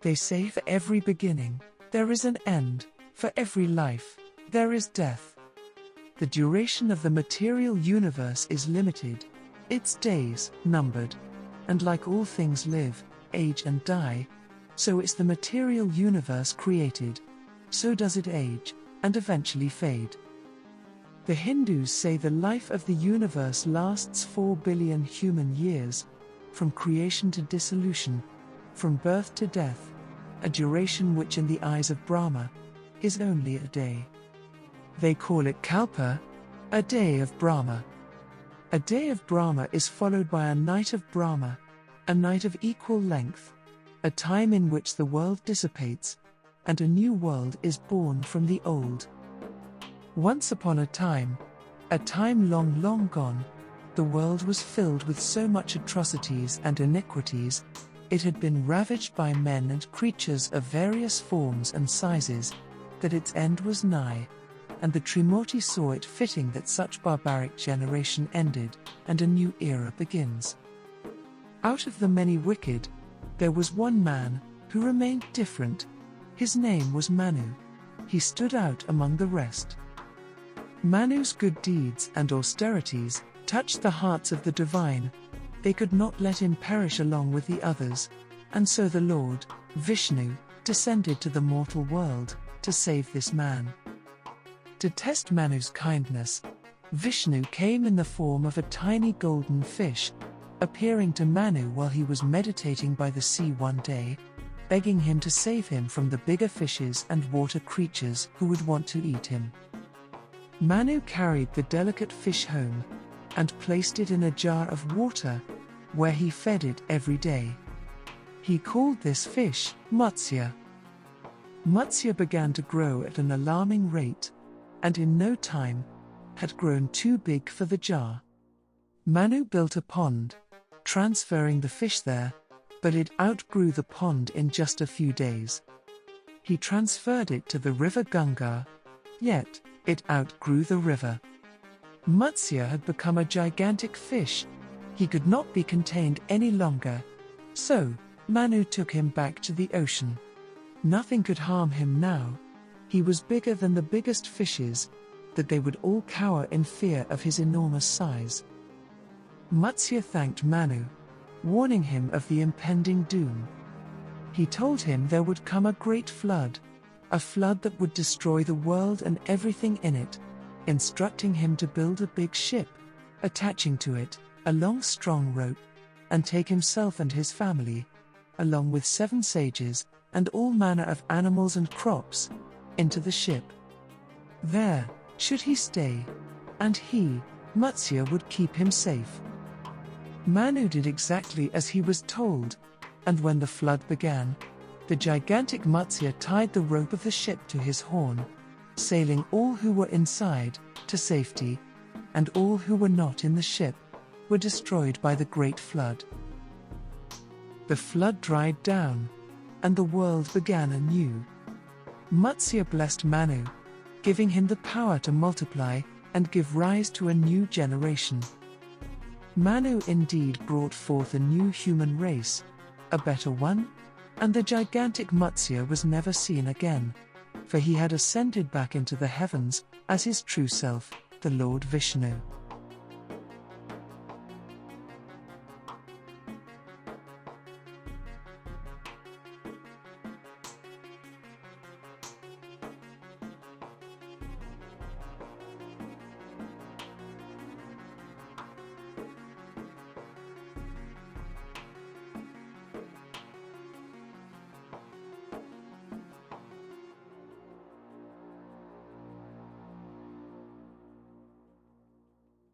They say for every beginning, there is an end, for every life, there is death. The duration of the material universe is limited, its days numbered, and like all things live, age and die, so is the material universe created, so does it age, and eventually fade. The Hindus say the life of the universe lasts 4 billion human years, from creation to dissolution, from birth to death, a duration which in the eyes of Brahma is only a day. They call it Kalpa, a day of Brahma. A day of Brahma is followed by a night of Brahma, a night of equal length, a time in which the world dissipates, and a new world is born from the old. Once upon a time long, long gone, the world was filled with so much atrocities and iniquities, it had been ravaged by men and creatures of various forms and sizes, that its end was nigh, and the Trimurti saw it fitting that such barbaric generation ended, and a new era begins. Out of the many wicked, there was one man, who remained different. His name was Manu. He stood out among the rest. Manu's good deeds and austerities touched the hearts of the divine. They could not let him perish along with the others, and so the Lord, Vishnu, descended to the mortal world, to save this man. To test Manu's kindness, Vishnu came in the form of a tiny golden fish, appearing to Manu while he was meditating by the sea one day, begging him to save him from the bigger fishes and water creatures who would want to eat him. Manu carried the delicate fish home, and placed it in a jar of water, where he fed it every day. He called this fish Matsya. Matsya began to grow at an alarming rate, and in no time, had grown too big for the jar. Manu built a pond, transferring the fish there, but it outgrew the pond in just a few days. He transferred it to the river Ganga, yet it outgrew the river. Matsya had become a gigantic fish. He could not be contained any longer, so Manu took him back to the ocean. Nothing could harm him now. He was bigger than the biggest fishes, that they would all cower in fear of his enormous size. Matsya thanked Manu, warning him of the impending doom. He told him there would come a great flood, a flood that would destroy the world and everything in it, instructing him to build a big ship, attaching to it a long strong rope, and take himself and his family, along with 7 sages and all manner of animals and crops, into the ship. There should he stay, and he, Matsya, would keep him safe. Manu did exactly as he was told, and when the flood began, the gigantic Matsya tied the rope of the ship to his horn, sailing all who were inside to safety, and all who were not in the ship were destroyed by the great flood. The flood dried down, and the world began anew. Matsya blessed Manu, giving him the power to multiply and give rise to a new generation. Manu indeed brought forth a new human race, a better one, and the gigantic Matsya was never seen again, for he had ascended back into the heavens as his true self, the Lord Vishnu.